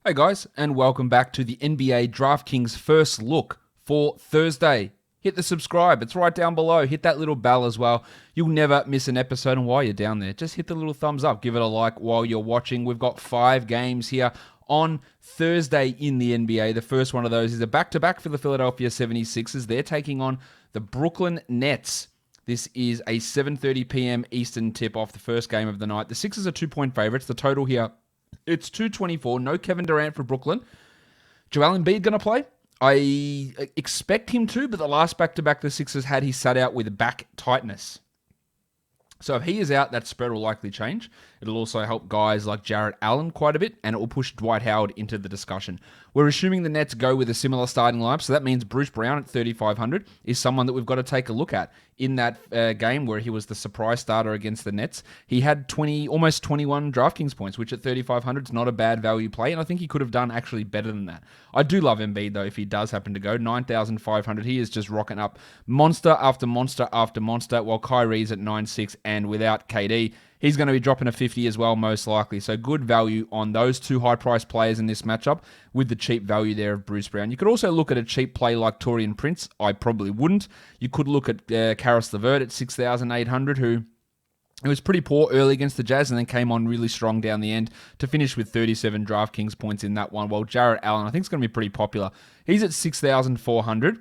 Hey guys, and welcome back to the NBA DraftKings First Look for Thursday. Hit the subscribe, it's right down below. Hit that little bell as well. You'll never miss an episode, and while you're down there, just hit the little thumbs up. Give it a like while you're watching. We've got 5 games here on Thursday in the NBA. The first one of those is a back-to-back for the Philadelphia 76ers. They're taking on the Brooklyn Nets. This is a 7:30 p.m. Eastern tip-off, the first game of the night. The Sixers are 2-point favorites. The total here, it's 224. No Kevin Durant for Brooklyn. Joel Embiid going to play? I expect him to, but the last back-to-back the Sixers had, he sat out with back tightness. So if he is out, that spread will likely change. It'll also help guys like Jarrett Allen quite a bit, and it will push Dwight Howard into the discussion. We're assuming the Nets go with a similar starting lineup, so that means Bruce Brown at 3,500 is someone that we've got to take a look at. In that game where he was the surprise starter against the Nets, he had almost 21 DraftKings points, which at 3,500 is not a bad value play, and I think he could have done actually better than that. I do love Embiid, though, if he does happen to go. 9,500, he is just rocking up monster after monster after monster, while Kyrie's at 9,600, and without KD, he's going to be dropping a 50 as well, most likely. So good value on those two high-priced players in this matchup with the cheap value there of Bruce Brown. You could also look at a cheap play like Taurean Prince. I probably wouldn't. You could look at Karis LeVert at 6,800, who it was pretty poor early against the Jazz and then came on really strong down the end to finish with 37 DraftKings points in that one. While Jarrett Allen, I think, is going to be pretty popular. He's at 6,400.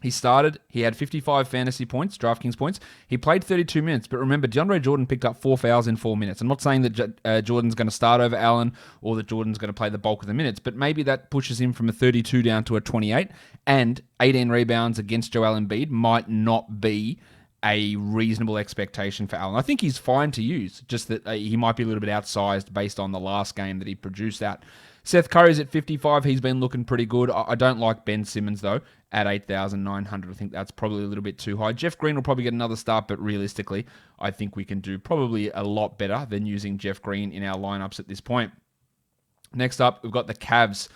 He started, he had 55 fantasy points, DraftKings points. He played 32 minutes, but remember, DeAndre Jordan picked up 4 fouls in 4 minutes. I'm not saying that Jordan's going to start over Allen or that Jordan's going to play the bulk of the minutes, but maybe that pushes him from a 32 down to a 28, and 18 rebounds against Joel Embiid might not be a reasonable expectation for Allen. I think he's fine to use, just that he might be a little bit outsized based on the last game that he produced at. Seth Curry's at 55. He's been looking pretty good. I don't like Ben Simmons, though, at 8,900. I think that's probably a little bit too high. Jeff Green will probably get another start, but realistically, I think we can do probably a lot better than using Jeff Green in our lineups at this point. Next up, we've got the Cavs.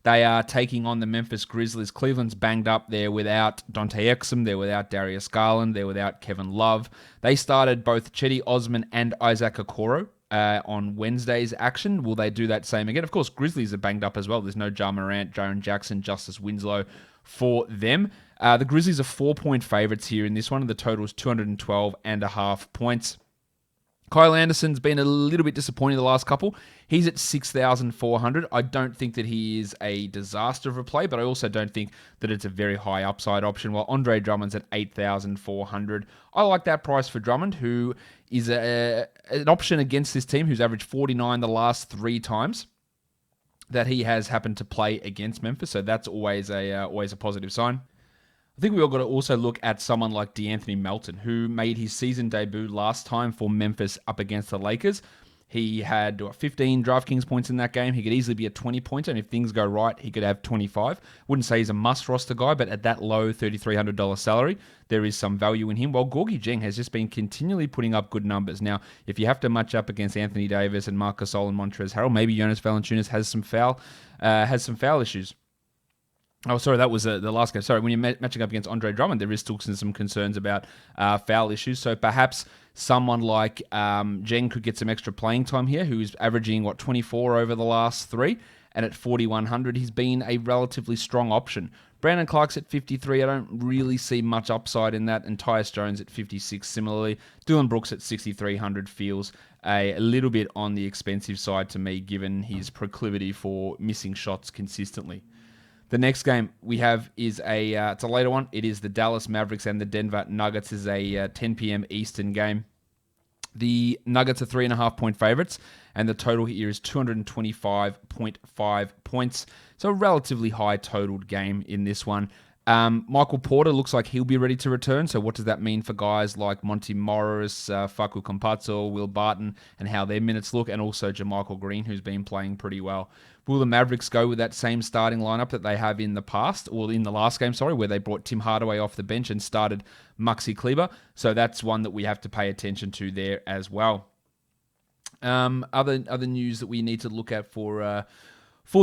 They are taking on the Memphis Grizzlies. Cleveland's banged up. They're without Dante Exum. They're without Darius Garland. They're without Kevin Love. They started both Chetty Osman and Isaac Okoro on Wednesday's action. Will they do that same again? Of course, Grizzlies are banged up as well. There's no Ja Morant, Jaren Jackson, Justice Winslow for them. The Grizzlies are 4-point favorites here in this one, and the total is 212.5 points. Kyle Anderson's been a little bit disappointing the last couple. He's at 6,400. I don't think that he is a disaster of a play, but I also don't think that it's a very high upside option, while Andre Drummond's at 8,400. I like that price for Drummond, who is an option against this team, who's averaged 49 the last 3 times that he has happened to play against Memphis, so that's always a positive sign. I think we all got to also look at someone like DeAnthony Melton, who made his season debut last time for Memphis up against the Lakers. He had 15 DraftKings points in that game. He could easily be a 20-pointer, and if things go right, he could have 25. Wouldn't say he's a must-roster guy, but at that low $3,300 salary, there is some value in him, while Gorgie Jeng has just been continually putting up good numbers. Now, if you have to match up against Anthony Davis and Marc Gasol and Montrezl Harrell, maybe Jonas Valanciunas has some foul issues. Oh, sorry, that was the last game. Sorry, when you're matching up against Andre Drummond, there is still some concerns about foul issues. So perhaps someone like Jeng could get some extra playing time here, who's averaging, 24 over the last 3, and at 4,100, he's been a relatively strong option. Brandon Clark's at 53. I don't really see much upside in that, and Tyus Jones at 56 similarly. Dylan Brooks at 6,300 feels a little bit on the expensive side to me, given his proclivity for missing shots consistently. The next game we have is it's a later one. It is the Dallas Mavericks and the Denver Nuggets. This is a 10 p.m. Eastern game. The Nuggets are 3.5-point favorites, and the total here is 225.5 points. So a relatively high totaled game in this one. Michael Porter looks like he'll be ready to return. So what does that mean for guys like Monty Morris, Facu Campazzo, Will Barton, and how their minutes look, and also JaMychal Green, who's been playing pretty well? Will the Mavericks go with that same starting lineup that they have in the past, or in the last game, where they brought Tim Hardaway off the bench and started Maxi Kleber? So that's one that we have to pay attention to there as well. Other news that we need to look at for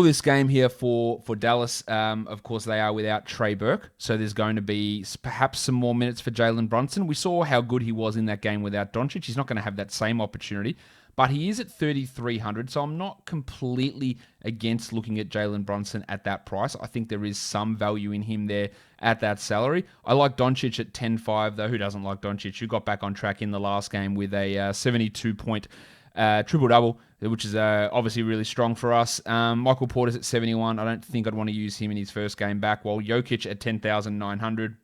this game here for Dallas, of course, they are without Trey Burke, so there's going to be perhaps some more minutes for Jalen Brunson. We saw how good he was in that game without Doncic. He's not going to have that same opportunity, but he is at 3,300, so I'm not completely against looking at Jalen Brunson at that price. I think there is some value in him there at that salary. I like Doncic at 10.5, though. Who doesn't like Doncic? Who got back on track in the last game with a 72-point triple-double, which is obviously really strong for us. Michael Porter's at 71. I don't think I'd want to use him in his first game back, while Jokic at 10,900.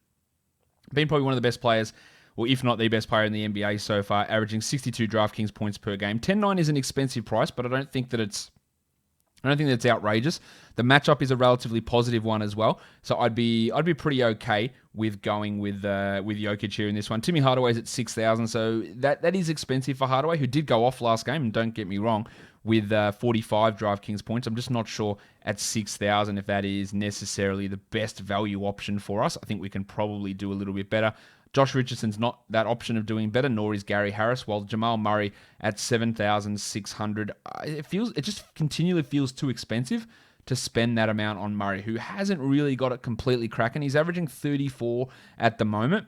Been probably one of the best players, or if not the best player in the NBA so far, averaging 62 DraftKings points per game. 10.9 is an expensive price, but I don't think that's outrageous. The matchup is a relatively positive one as well, so I'd be pretty okay with going with Jokic here in this one. Timmy Hardaway's at 6,000, so that is expensive for Hardaway, who did go off last game, and don't get me wrong, with 45 DraftKings points. I'm just not sure at 6,000 if that is necessarily the best value option for us. I think we can probably do a little bit better. Josh Richardson's not that option of doing better, nor is Gary Harris, while Jamal Murray at 7,600. It just continually feels too expensive to spend that amount on Murray, who hasn't really got it completely cracking. He's averaging 34 at the moment.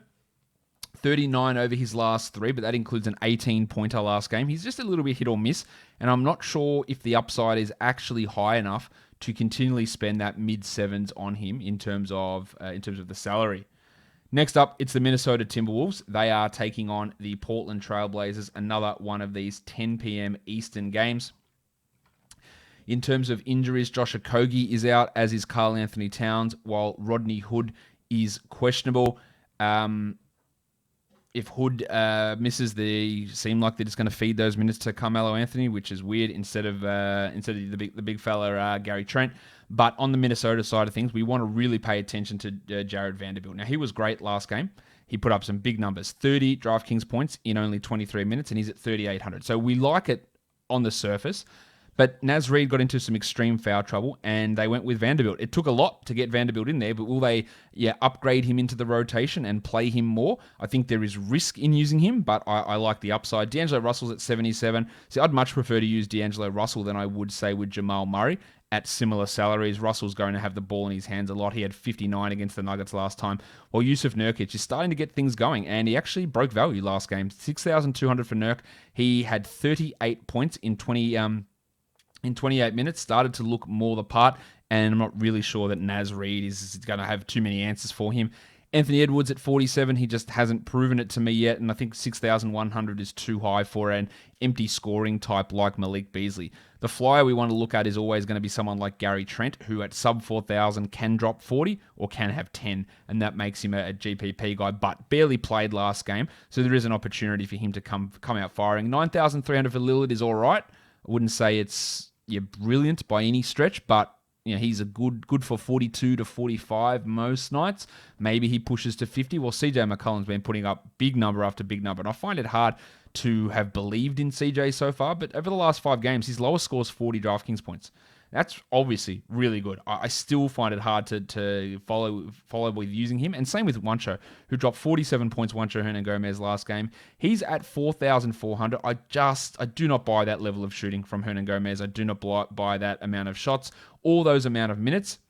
39 over his last 3, but that includes an 18-pointer last game. He's just a little bit hit or miss, and I'm not sure if the upside is actually high enough to continually spend that mid-sevens on him in terms of the salary. Next up, it's the Minnesota Timberwolves. They are taking on the Portland Trail Blazers, another one of these 10 p.m. Eastern games. In terms of injuries, Josh Okogie is out, as is Karl Anthony Towns, while Rodney Hood is questionable. If Hood misses, they seem like they're just going to feed those minutes to Carmelo Anthony, which is weird, instead of the big fella Gary Trent. But on the Minnesota side of things, we want to really pay attention to Jared Vanderbilt. Now, he was great last game. He put up some big numbers, 30 DraftKings points in only 23 minutes, and he's at 3,800. So we like it on the surface. But Naz Reid got into some extreme foul trouble, and they went with Vanderbilt. It took a lot to get Vanderbilt in there, but will they upgrade him into the rotation and play him more? I think there is risk in using him, but I like the upside. D'Angelo Russell's at 77. See, I'd much prefer to use D'Angelo Russell than I would, say, with Jamal Murray at similar salaries. Russell's going to have the ball in his hands a lot. He had 59 against the Nuggets last time, while Yusuf Nurkic is starting to get things going, and he actually broke value last game. 6,200 for Nurk. He had 38 points in 28 minutes, started to look more the part, and I'm not really sure that Naz Reid is going to have too many answers for him. Anthony Edwards at 47, he just hasn't proven it to me yet, and I think 6,100 is too high for an empty scoring type like Malik Beasley. The flyer we want to look at is always going to be someone like Gary Trent, who at sub 4,000 can drop 40 or can have 10, and that makes him a GPP guy, but barely played last game, so there is an opportunity for him to come out firing. 9,300 for Lillard is all right. I wouldn't say it's brilliant by any stretch, but he's a good for 42 to 45 most nights. Maybe he pushes to 50. Well, CJ McCollum's been putting up big number after big number, and I find it hard to have believed in CJ so far, but over the last 5 games, his lowest score is 40 DraftKings points. That's obviously really good. I still find it hard to follow with using him. And same with Juancho, who dropped 47 points, Juancho Hernan-Gomez last game. He's at 4,400. I do not buy that level of shooting from Hernan-Gomez. I do not buy that amount of shots or those amount of minutes.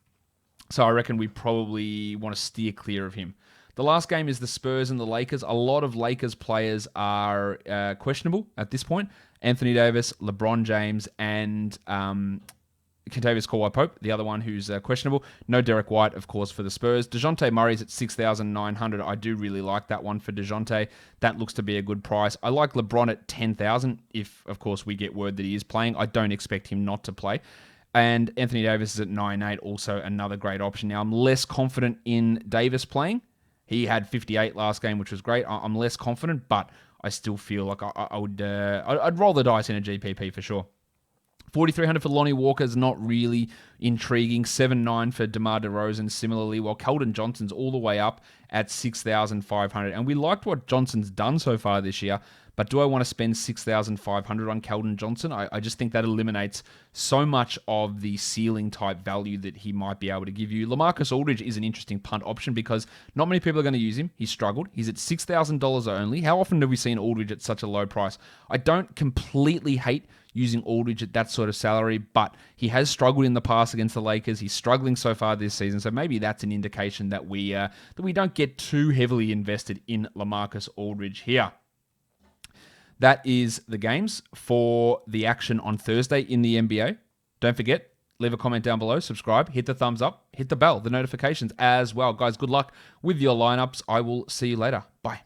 So I reckon we probably want to steer clear of him. The last game is the Spurs and the Lakers. A lot of Lakers players are questionable at this point. Anthony Davis, LeBron James, and Kentavious Caldwell-Pope, the other one who's questionable. No Derek White, of course, for the Spurs. DeJounte Murray's at 6,900. I do really like that one for DeJounte. That looks to be a good price. I like LeBron at 10,000 if, of course, we get word that he is playing. I don't expect him not to play. And Anthony Davis is at 9.8, also another great option. Now, I'm less confident in Davis playing. He had 58 last game, which was great. I'm less confident, but I still feel like I'd roll the dice in a GPP for sure. 4,300 for Lonnie Walker is not really intriguing. 7.9 for DeMar DeRozan similarly, while Keldon Johnson's all the way up at 6,500. And we liked what Johnson's done so far this year, but do I want to spend 6,500 on Keldon Johnson? I just think that eliminates so much of the ceiling type value that he might be able to give you. Lamarcus Aldridge is an interesting punt option because not many people are going to use him. He's struggled. He's at $6,000 only. How often have we seen Aldridge at such a low price? I don't completely hate using Aldridge at that sort of salary, but he has struggled in the past against the Lakers. He's struggling so far this season, so maybe that's an indication that we don't get too heavily invested in Lamarcus Aldridge here. that is the games for the action on Thursday in the NBA. Don't forget, leave a comment down below, subscribe, hit the thumbs up, hit the bell, the notifications as well. Guys, good luck with your lineups. I will see you later. Bye.